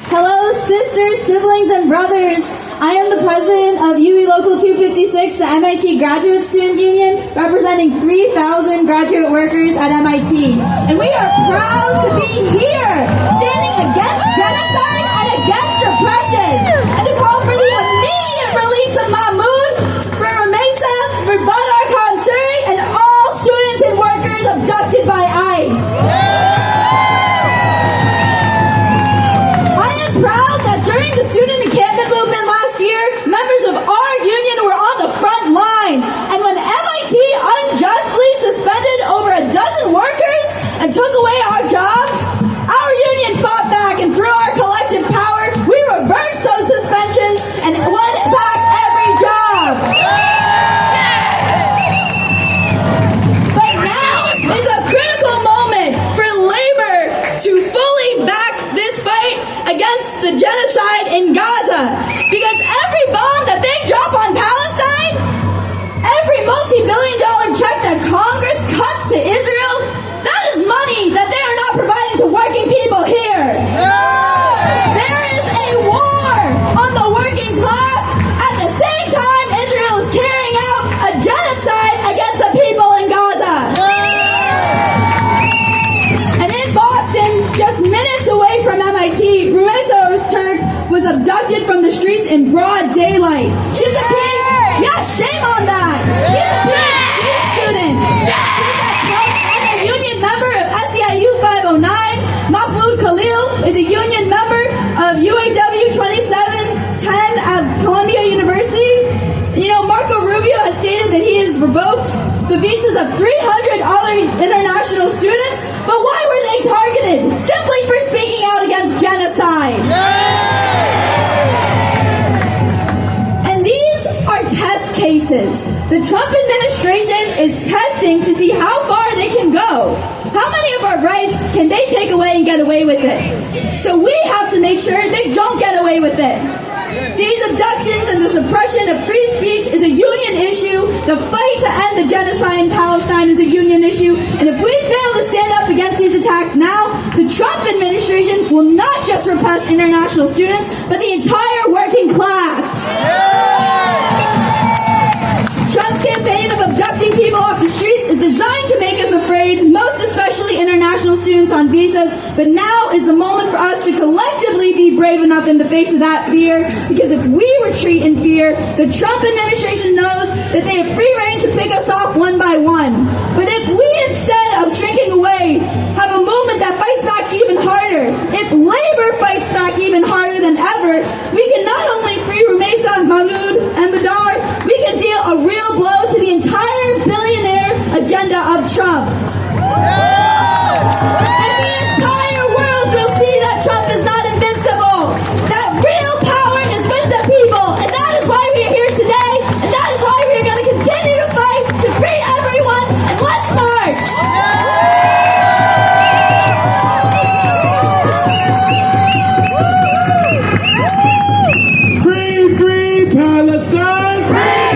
Hello, sisters, siblings, and brothers. I am the president of UE Local 256, the MIT Graduate Student Union, representing 3,000 graduate workers at MIT. And we are proud to be here, standing against genocide and against repression, and to call for the immediate release of Mahmoud, for Ramesa, for Badar Khan Suri, and all students and workers abducted by ICE. I am proud that during the student encampment movement last year, members of our union were on the front lines. And when MIT unjustly suspended over a dozen workers and took away our jobs, our union fought back, and through our collective power, we reversed those suspensions and won back every job. But now is a critical moment for labor to fully back this fight against the genocide in Gaza. Because every bomb that they drop on Palestine, every multi-billion-dollar check that Congress cuts to Israel, that is money that they are not providing to working people here. There is a war on the working class at the same time Israel is carrying out a genocide against the people in Gaza. And in Boston, just minutes away from MIT, Ramesa Öztürk was abducted from the streets in broad daylight. She's a PhD. Yeah, shame on that. She's a PhD student. She's at Trump and a union member of SEIU 509. Mahmoud Khalil is a union member of UAW 2710 at Columbia University. You know, Marco Rubio has stated that he has revoked the visas of 300 other international students. But why were they targeted? Simply for speaking out against genocide. And these are test cases. The Trump administration is testing to see how far they can go. How many of our rights can they take away and get away with it? So we have to make sure they don't get away with it. These abductions and the suppression of free speech is a union issue. The fight to end the genocide in Palestine is a union issue. And if we fail to stand up against these attacks now, the Trump administration will not just repress international students, but the entire working class. Trump's campaign of abducting people off the streets is designed to make us afraid, most especially international students on visas. But now is the moment for us to collectively be brave enough in the face of that fear, because if we retreat in fear, the Trump administration knows that they have free reign to pick us off one by one. But if we, instead of shrinking away, have a movement that fights back even harder, if labor fights back even harder than ever, we can not only free Ramesa, Mahmoud, and Badar, we can deal a real blow to the entire billionaire agenda of Trump. And the entire world will see that Trump is not invincible. That real power is with the people. And that is why we are here today. And that is why we are going to continue to fight to free everyone. And let's march. Free Palestine! Free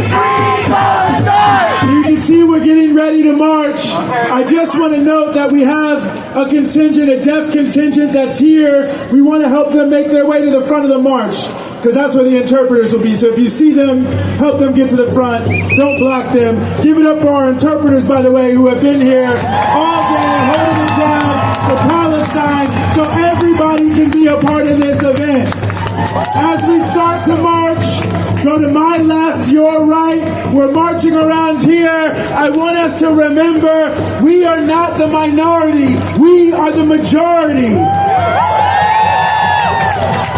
Palestine! You can see we're getting ready to march. I just want to note that we have a contingent, a deaf contingent that's here. We want to help them make their way to the front of the march, because that's where the interpreters will be. So if you see them, help them get to the front. Don't block them. Give it up for our interpreters, by the way, who have been here all day holding it down for Palestine so everybody can be a part of this event. As we start to march, go to my left, your right. We're marching around here. I want us to remember, we are not the minority. We are the majority.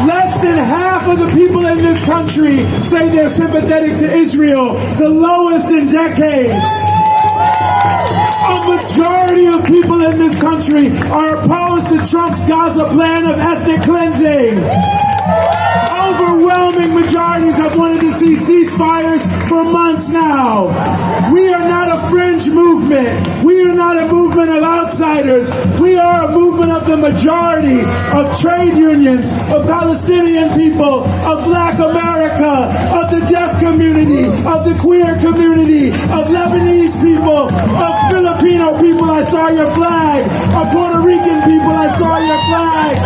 Less than half of the people in this country say they're sympathetic to Israel, the lowest in decades. A majority of people in this country are opposed to Trump's Gaza plan of ethnic cleansing. Overwhelming majorities have wanted to see ceasefires for months now. We are not a fringe movement. We are not a movement of outsiders. We are a movement of the majority, of trade unions, of Palestinian people, of Black America, of the deaf community, of the queer community, of Lebanese people, of Filipino people. I saw your flag. Of Puerto Rican people. I saw your flag.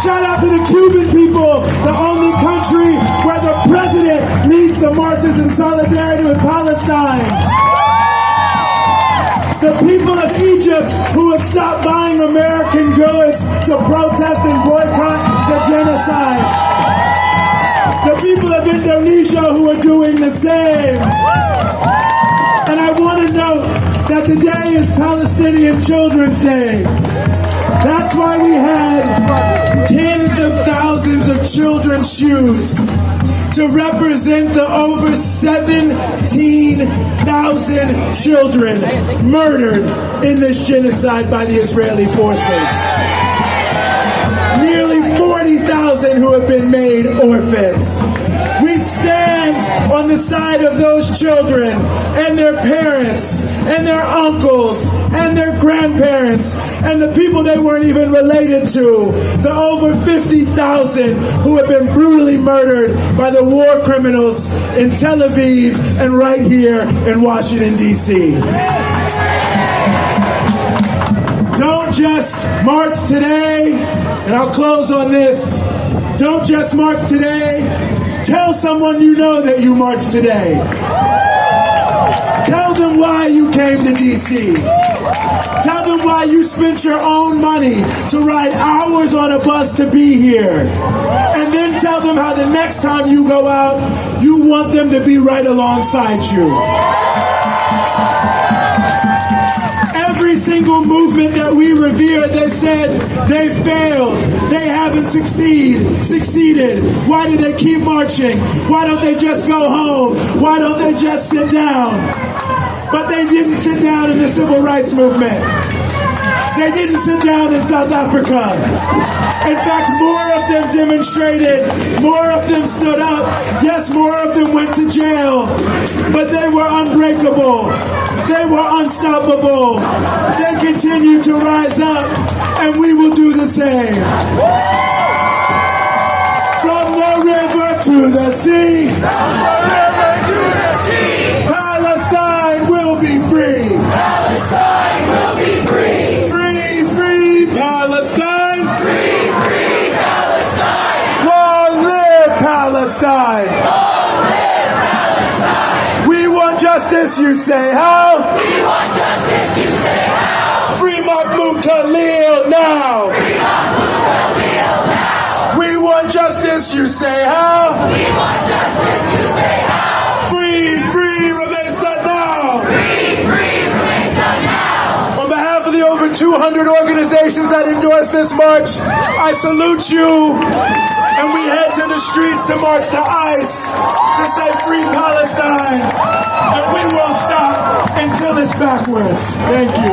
Shout out to the Cuban people, the only country where the president leads the marches in solidarity with Palestine. The people of Egypt who have stopped buying American goods to protest and boycott the genocide. The people of Indonesia who are doing the same. And I want to note that today is Palestinian Children's Day. That's why we had tens of thousands of children's shoes to represent the over 17,000 children murdered in this genocide by the Israeli forces. Nearly 40,000 who have been made orphans. We stand on the side of those children and their parents and their uncles and their grandparents and the people they weren't even related to, the over 50,000 who have been brutally murdered by the war criminals in Tel Aviv and right here in Washington, D.C. Don't just march today, and I'll close on this. Don't just march today. Tell someone you know that you marched today. Tell them why you came to D.C. Tell them why you spent your own money to ride hours on a bus to be here. And then tell them how the next time you go out, you want them to be right alongside you. Every single movement that we revere, they said they failed. They haven't succeeded. Why do they keep marching? Why don't they just go home? Why don't they just sit down? But they didn't sit down in the civil rights movement. They didn't sit down in South Africa. In fact, more of them demonstrated, more of them stood up. Yes, more of them went to jail, but they were unbreakable. They were unstoppable. They continue to rise up, and we will do the same. From the river to the sea. From the river to the sea. Palestine will be free. Palestine will be free. Free, free Palestine. Free, free Palestine. Long live Palestine. Long live Palestine. We want justice, you say how? We want justice, you say how? Free Mahmoud Khalil now. Free Mahmoud Khalil now. We want justice, you say how? We want justice, you say how? Free, free Ramesa now. Free, free Ramesa now. On behalf of the over 200 organizations that endorsed this march, I salute you. And we head to the streets to march to ICE to say free Palestine. And we won't stop until it's backwards. Thank you.